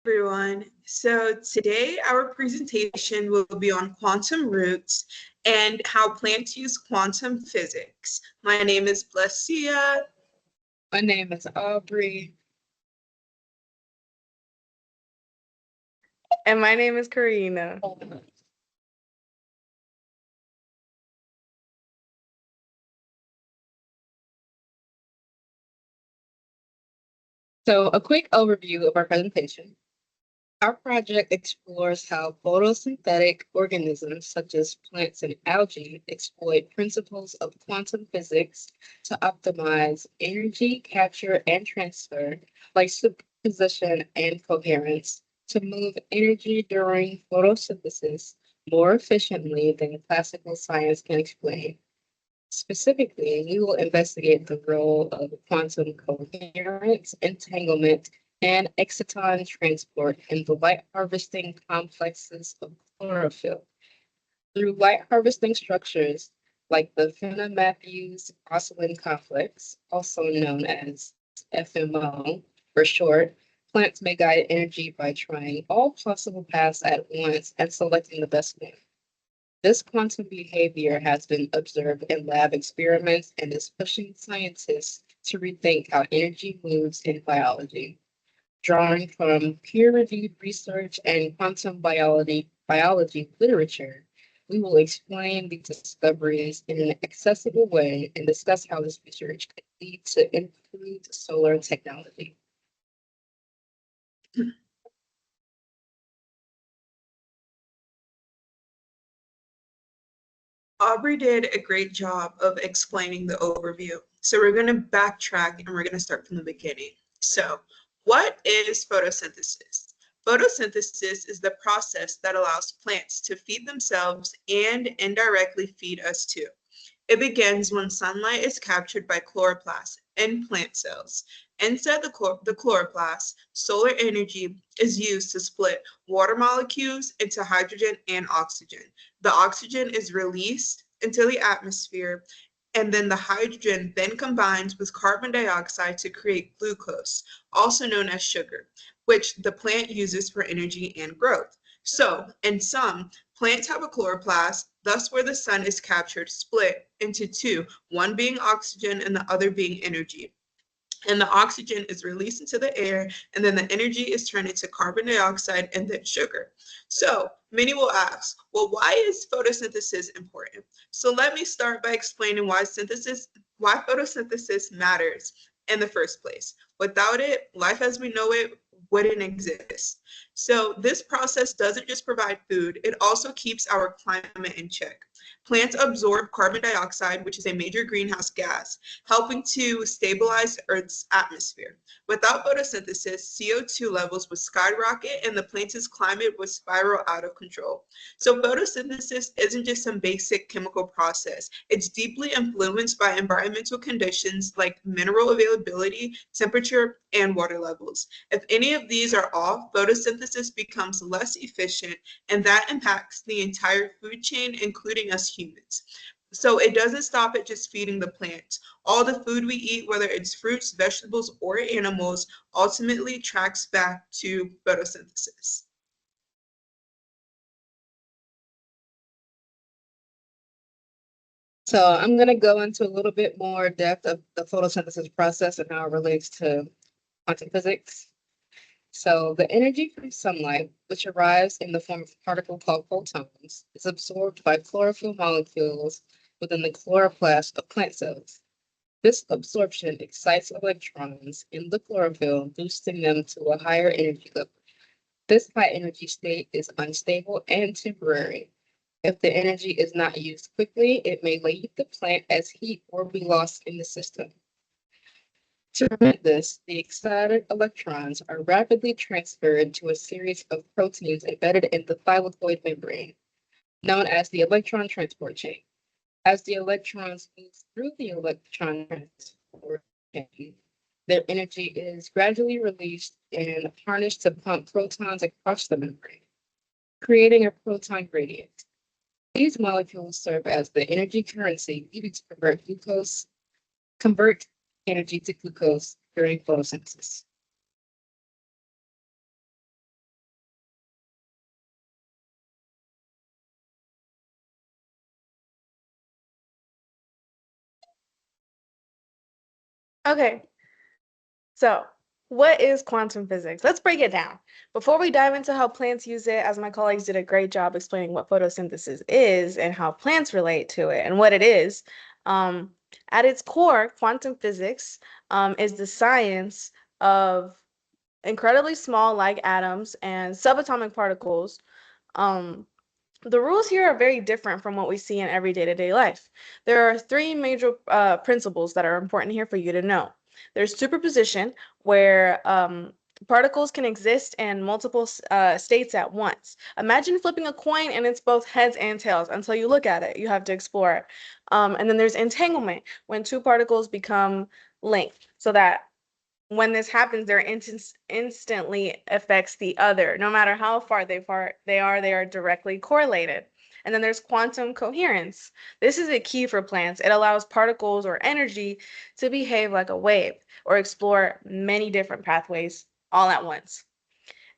Everyone. So today our presentation will be on quantum roots and how plants use quantum physics. My name is Blessia. My name is Aubrey. And my name is Karina. So, a quick overview of our presentation. Our project explores how photosynthetic organisms such as plants and algae exploit principles of quantum physics to optimize energy capture and transfer, like superposition and coherence, to move energy during photosynthesis more efficiently than classical science can explain. Specifically, we will investigate the role of quantum coherence, entanglement, and exciton transport in the light harvesting complexes of chlorophyll. Through light harvesting structures like the Fenner-Matthews oscillin complex, also known as FMO for short, plants may guide energy by trying all possible paths at once and selecting the best one. This quantum behavior has been observed in lab experiments and is pushing scientists to rethink how energy moves in biology. Drawing from peer-reviewed research and quantum biology literature, we will explain these discoveries in an accessible way and discuss how this research could lead to improved solar technology. Aubrey did a great job of explaining the overview. So we're going to backtrack and we're going to start from the beginning. So, what is photosynthesis? Photosynthesis is the process that allows plants to feed themselves and indirectly feed us too. It begins when sunlight is captured by chloroplasts in plant cells. Inside the chloroplast, solar energy is used to split water molecules into hydrogen and oxygen. The oxygen is released into the atmosphere, and then the hydrogen then combines with carbon dioxide to create glucose, also known as sugar, which the plant uses for energy and growth. So, in sum, plants have a chloroplast, thus where the sun is captured, split into two, one being oxygen and the other being energy. And the oxygen is released into the air, and then the energy is turned into carbon dioxide and then sugar. So many will ask, well, why is photosynthesis important? So let me start by explaining why photosynthesis matters in the first place. Without it, life as we know it wouldn't exist. So this process doesn't just provide food, it also keeps our climate in check. Plants absorb carbon dioxide, which is a major greenhouse gas, helping to stabilize Earth's atmosphere. Without photosynthesis, CO2 levels would skyrocket and the planet's climate would spiral out of control. So photosynthesis isn't just some basic chemical process. It's deeply influenced by environmental conditions like mineral availability, temperature, and water levels. If any of these are off, photosynthesis becomes less efficient, and that impacts the entire food chain, including us humans. So it doesn't stop at just feeding the plant. All the food we eat, whether it's fruits, vegetables, or animals, ultimately tracks back to photosynthesis. So I'm going to go into a little bit more depth of the photosynthesis process and how it relates to quantum physics. So the energy from sunlight, which arrives in the form of a particle called photons, is absorbed by chlorophyll molecules within the chloroplast of plant cells. This absorption excites electrons in the chlorophyll, boosting them to a higher energy level. This high energy state is unstable and temporary. If the energy is not used quickly, it may leave the plant as heat or be lost in the system. To prevent this, the excited electrons are rapidly transferred to a series of proteins embedded in the thylakoid membrane, known as the electron transport chain. As the electrons move through the electron transport chain, their energy is gradually released and harnessed to pump protons across the membrane, creating a proton gradient. These molecules serve as the energy currency needed to convert energy to glucose during photosynthesis. Okay, so what is quantum physics? Let's break it down. Before we dive into how plants use it, as my colleagues did a great job explaining what photosynthesis is and how plants relate to it and what it is, um, at its core, quantum physics is the science of incredibly small, like atoms and subatomic particles. Um, the rules here are very different from what we see in every day-to-day life. There are three major principles that are important here for you to know. There's superposition, where particles can exist in multiple states at once. Imagine flipping a coin and it's both heads and tails until you look at it. You have to explore it. And then there's entanglement, when two particles become linked, so that when this happens, their instantly affects the other. No matter how far they are directly correlated. And then there's quantum coherence. This is a key for plants. It allows particles or energy to behave like a wave or explore many different pathways all at once.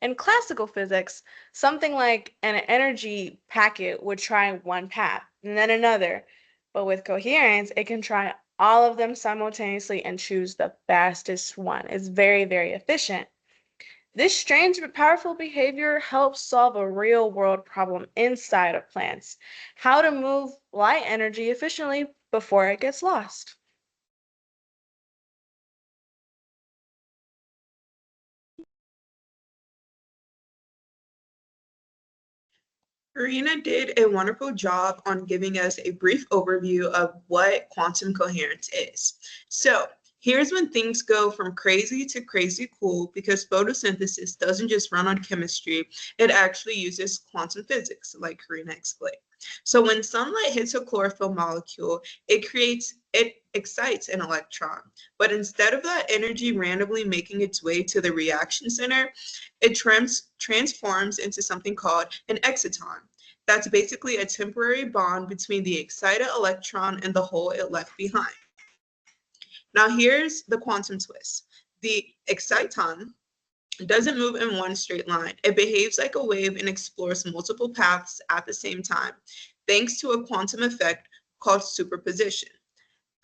In classical physics, something like an energy packet would try one path and then another. But with coherence, it can try all of them simultaneously and choose the fastest one. It's very, very efficient. This strange but powerful behavior helps solve a real world problem inside of plants: how to move light energy efficiently before it gets lost. Karina did a wonderful job on giving us a brief overview of what quantum coherence is. So here's when things go from crazy to crazy cool, because photosynthesis doesn't just run on chemistry, it actually uses quantum physics, like Karina explained. So when sunlight hits a chlorophyll molecule, it excites an electron. But instead of that energy randomly making its way to the reaction center, it transforms into something called an exciton. That's basically a temporary bond between the excited electron and the hole it left behind. Now here's the quantum twist. The exciton doesn't move in one straight line. It behaves like a wave and explores multiple paths at the same time, thanks to a quantum effect called superposition.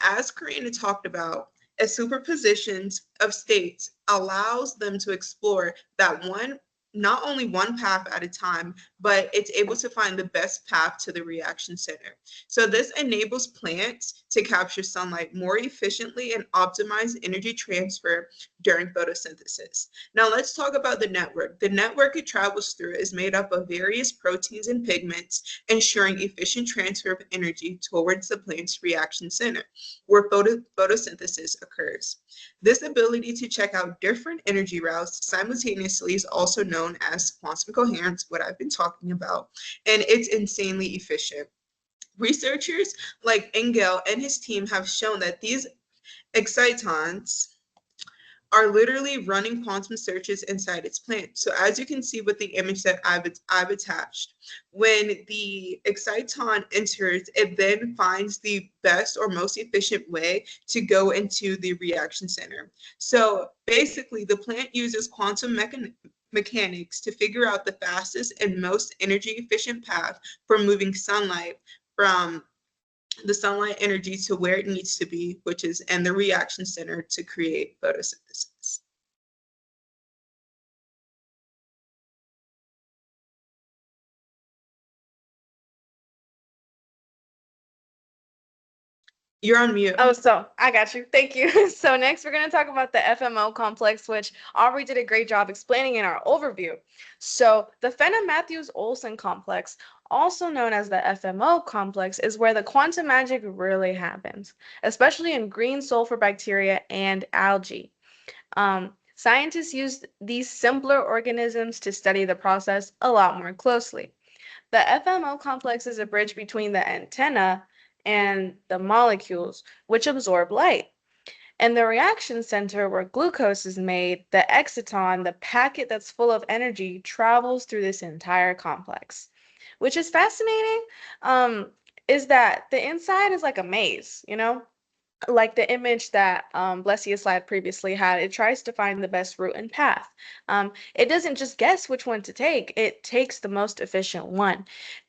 As Karina talked about, a superposition of states allows them to explore that one, not only one path at a time, but it's able to find the best path to the reaction center. So this enables plants to capture sunlight more efficiently and optimize energy transfer during photosynthesis. Now let's talk about the network. The network it travels through is made up of various proteins and pigments, ensuring efficient transfer of energy towards the plant's reaction center, where photosynthesis occurs. This ability to check out different energy routes simultaneously is also known as quantum coherence, what I've been talking about, and it's insanely efficient. Researchers like Engel and his team have shown that these excitons are literally running quantum searches inside its plant. So as you can see with the image that I've attached, when the exciton enters, it then finds the best or most efficient way to go into the reaction center. So basically, the plant uses quantum mechanics to figure out the fastest and most energy efficient path for moving sunlight from the sunlight energy to where it needs to be, which is in the reaction center to create photosynthesis. You're on mute. Oh, so I got you. Thank you. So next we're going to talk about the FMO complex, which Aubrey did a great job explaining in our overview. So the Fenner-Matthews-Olsen complex, also known as the FMO complex, is where the quantum magic really happens, especially in green sulfur bacteria and algae. Scientists use these simpler organisms to study the process a lot more closely. The FMO complex is a bridge between the antenna and the molecules, which absorb light. And the reaction center where glucose is made, the exciton, the packet that's full of energy, travels through this entire complex. Which is fascinating, is that the inside is like a maze, like the image that Blessia slide previously had. It tries to find the best route and path. It doesn't just guess which one to take, it takes the most efficient one.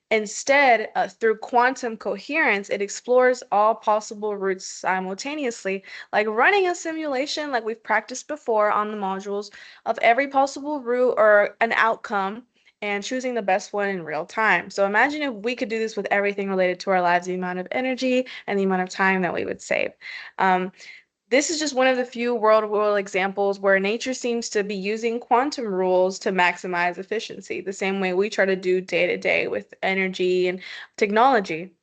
Instead, through quantum coherence, it explores all possible routes simultaneously, like running a simulation like we've practiced before on the modules of every possible route or an outcome and choosing the best one in real time. So imagine if we could do this with everything related to our lives, the amount of energy and the amount of time that we would save. This is just one of the few world examples where nature seems to be using quantum rules to maximize efficiency, the same way we try to do day to day with energy and technology.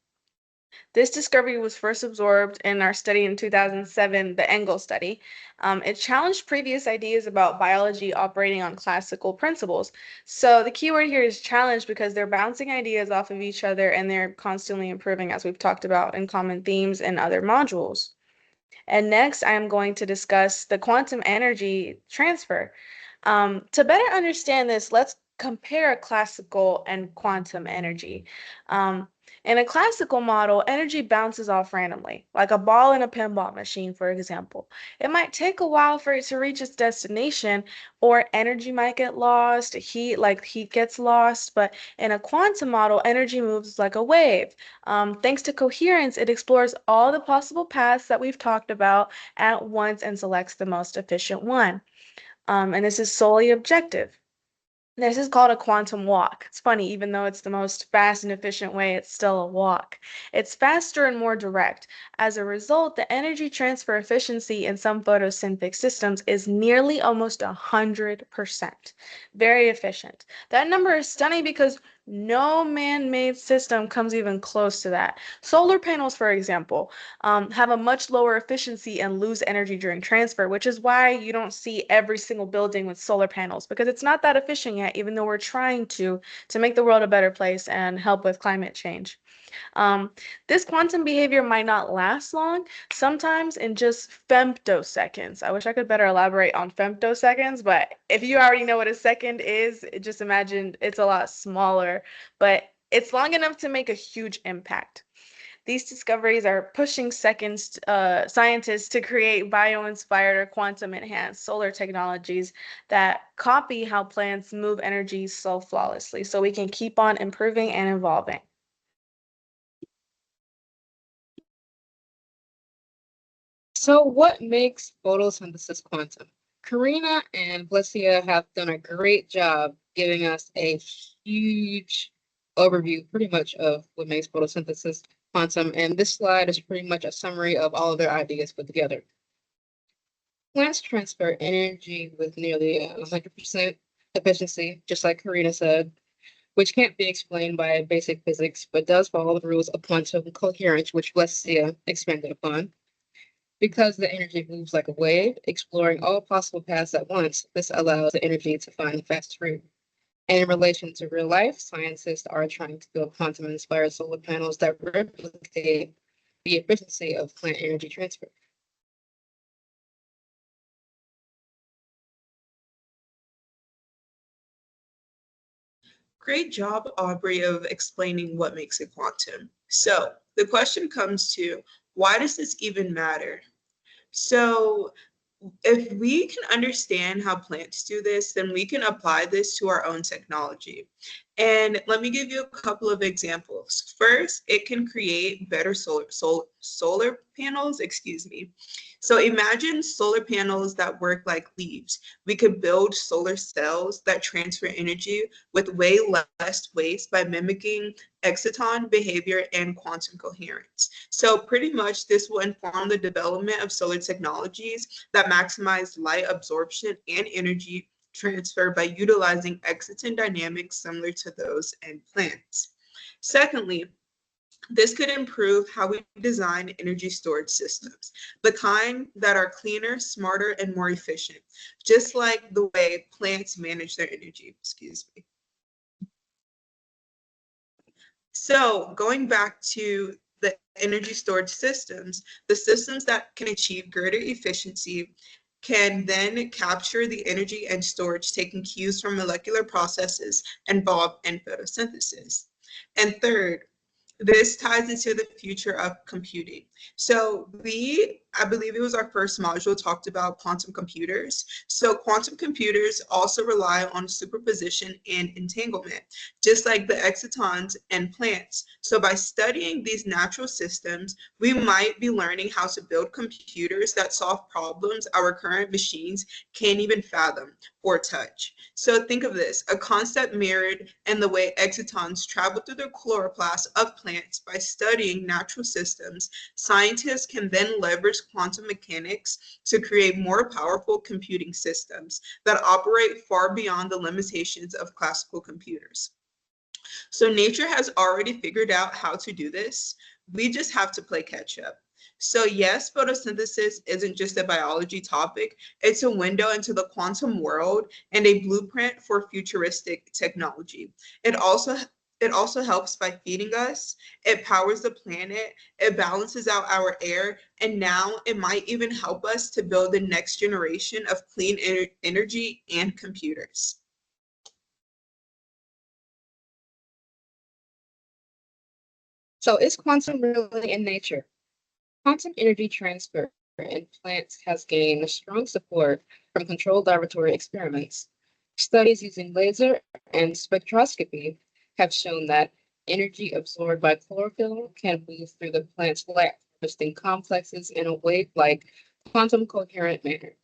This discovery was first absorbed in our study in 2007, the Engel study. It challenged previous ideas about biology operating on classical principles. So the key word here is challenged because they're bouncing ideas off of each other and they're constantly improving, as we've talked about in common themes and other modules. And next, I am going to discuss the quantum energy transfer. To better understand this, let's compare classical and quantum energy. Um, in a classical model, energy bounces off randomly, like a ball in a pinball machine, for example. It might take a while for it to reach its destination, or energy might get lost, heat gets lost, but in a quantum model, energy moves like a wave. Thanks to coherence, it explores all the possible paths that we've talked about at once and selects the most efficient one. And this is solely objective. This is called a quantum walk. It's funny, even though it's the most fast and efficient way, it's still a walk. It's faster and more direct. As a result, the energy transfer efficiency in some photosynthetic systems is nearly almost 100%. Very efficient. That number is stunning because no man-made system comes even close to that. Solar panels, for example, have a much lower efficiency and lose energy during transfer, which is why you don't see every single building with solar panels, because it's not that efficient yet, even though we're trying to make the world a better place and help with climate change. This quantum behavior might not last long, sometimes in just femtoseconds. I wish I could better elaborate on femtoseconds, but if you already know what a second is, just imagine it's a lot smaller, but it's long enough to make a huge impact. These discoveries are pushing scientists to create bio-inspired or quantum-enhanced solar technologies that copy how plants move energy so flawlessly, so we can keep on improving and evolving. So what makes photosynthesis quantum? Karina and Blessia have done a great job giving us a huge overview pretty much of what makes photosynthesis quantum, and this slide is pretty much a summary of all of their ideas put together. Plants transfer energy with nearly 100% efficiency, just like Karina said, which can't be explained by basic physics, but does follow the rules of quantum coherence, which Blessia expanded upon. Because the energy moves like a wave, exploring all possible paths at once, this allows the energy to find the fastest route. And in relation to real life, scientists are trying to build quantum-inspired solar panels that replicate the efficiency of plant energy transfer. Great job, Aubrey, of explaining what makes it quantum. So the question comes to, why does this even matter? So if we can understand how plants do this, then we can apply this to our own technology. And let me give you a couple of examples. First, it can create better solar panels, excuse me. So imagine solar panels that work like leaves. We could build solar cells that transfer energy with way less waste by mimicking exciton behavior and quantum coherence. So pretty much this will inform the development of solar technologies that maximize light absorption and energy transfer by utilizing exciton dynamics similar to those in plants. Secondly, this could improve how we design energy storage systems, the kind that are cleaner, smarter, and more efficient, just like the way plants manage their energy. Excuse me. So going back to the energy storage systems, the systems that can achieve greater efficiency can then capture the energy and storage, taking cues from molecular processes involved in photosynthesis. And third, this ties into the future of computing. So we I believe it was our first module, talked about quantum computers. So quantum computers also rely on superposition and entanglement, just like the excitons and plants. So by studying these natural systems, we might be learning how to build computers that solve problems our current machines can't even fathom or touch. So think of this, a concept mirrored in the way excitons travel through the chloroplast of plants. By studying natural systems, scientists can then leverage quantum mechanics to create more powerful computing systems that operate far beyond the limitations of classical computers. So nature has already figured out how to do this. We just have to play catch up. So yes, photosynthesis isn't just a biology topic, it's a window into the quantum world and a blueprint for futuristic technology. It also it also helps by feeding us, it powers the planet, it balances out our air, and now it might even help us to build the next generation of clean energy and computers. So is quantum really in nature? Quantum energy transfer in plants has gained strong support from controlled laboratory experiments. Studies using laser and spectroscopy have shown that energy absorbed by chlorophyll can move through the plant's light harvesting complexes in a wave-like quantum coherent manner.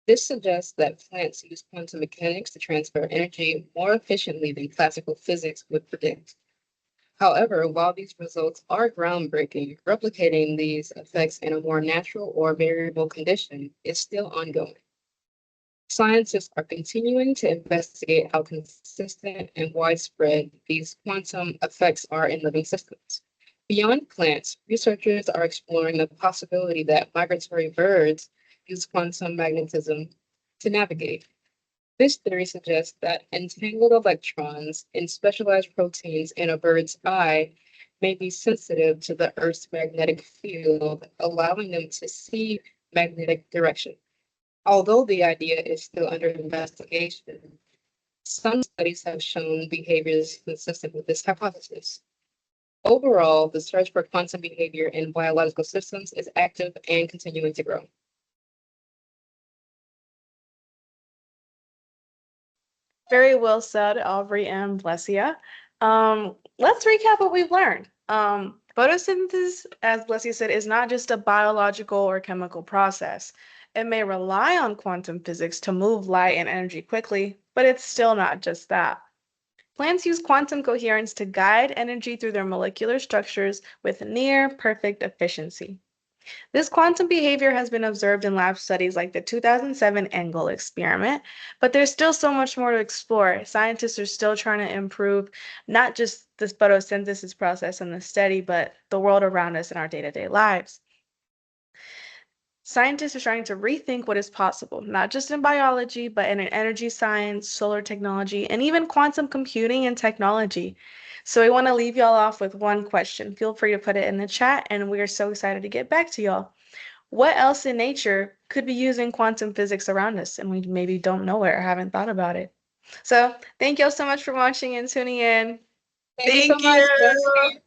This suggests that plants use quantum mechanics to transfer energy more efficiently than classical physics would predict. However, while these results are groundbreaking, replicating these effects in a more natural or variable condition is still ongoing. Scientists are continuing to investigate how consistent and widespread these quantum effects are in living systems. Beyond plants, researchers are exploring the possibility that migratory birds use quantum magnetism to navigate. This theory suggests that entangled electrons in specialized proteins in a bird's eye may be sensitive to the Earth's magnetic field, allowing them to see magnetic direction. Although the idea is still under investigation, some studies have shown behaviors consistent with this hypothesis. Overall, the search for quantum behavior in biological systems is active and continuing to grow. Very well said, Aubrey and Blessia. Let's recap what we've learned. Photosynthesis, as Blessia said, is not just a biological or chemical process. It may rely on quantum physics to move light and energy quickly, but it's still not just that. Plants use quantum coherence to guide energy through their molecular structures with near perfect efficiency. This quantum behavior has been observed in lab studies like the 2007 Engel experiment, but there's still so much more to explore. Scientists are still trying to improve not just this photosynthesis process and the study, but the world around us in our day-to-day lives. Scientists are trying to rethink what is possible, not just in biology, but in energy science, solar technology, and even quantum computing and technology. So I want to leave y'all off with one question. Feel free to put it in the chat, and we are so excited to get back to y'all. What else in nature could be using quantum physics around us, and we maybe don't know it or haven't thought about it? So thank y'all so much for watching and tuning in. Thank you so Thank much, you. Bessie.